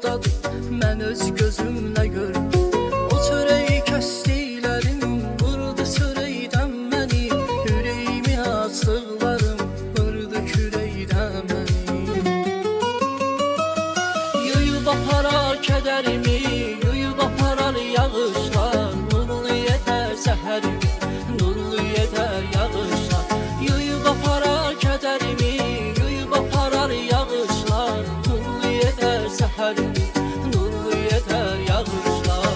buradadır, mən öz gözümlə gördüm. O çörəyi kəsdiklərim vurdu çörəkdən məni, ürəyimi açdıqlarım vurdu kürəkdən məni. Yuyub aparar kədərimi, yuyub aparar yağışlar, nurlu yetər səhərimi, nurlu yetər yağışlar. Yuyub aparar kədərimi, yuyub aparar yağışlar, nurlu yetər səhərimi, nurlu yetər yağışlar.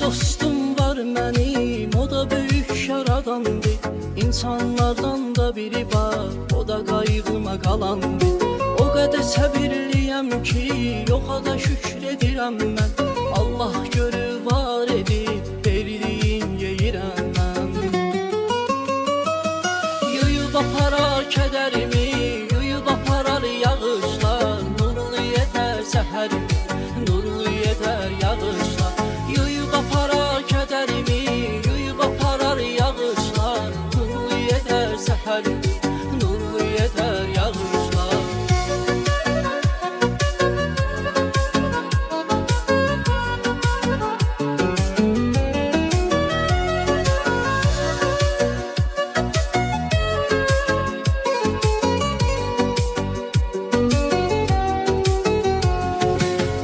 Dostum var mənim, o da böyük yaradandı. İnsanlardan da biri var, o da qayğıma qalandı. O qədər səbirliyəm ki, yoxa da şükür edirəm mən. Allah görür var edib, verdiyin yeyirəm mən. Yuyub aparar kədərimi, yuyub aparar yağışlar, nurlu yetər səhərimi, nurlu yetər yağışlar. Yuyub aparar kədərimi, yuyub aparar yağışlar, nurlu yetər səhərimi, nurlu yetər yağışlar.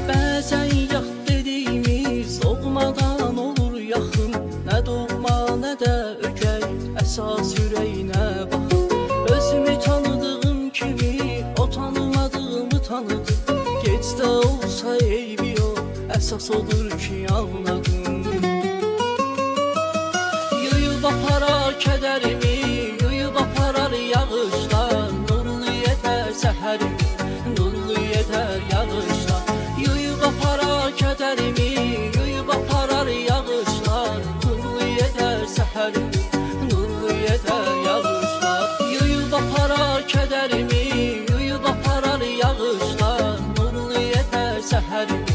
Bəzən yağ dediyimiz doğmadan olur yaxın, nə doğma nə də ögey, əsas ürəyinə baxın. Özümü tanıdığım kimi o tanımadığımı tanıdı. Gec də olsa eybi yox, əsas odur ki anladım. Yuyub aparar kədərimi, yuyub aparar yağışlar, nurlu yetər səhərimi, nurlu yetər yağışlar. Yuyub aparar kədərimi, yuyub aparar yağışlar, nurlu yetər səhərimi, nurlu yetər yağışlar. Yuyub aparar kədərimi, yuyub aparar yağışlar, nurlu yetər səhərimi,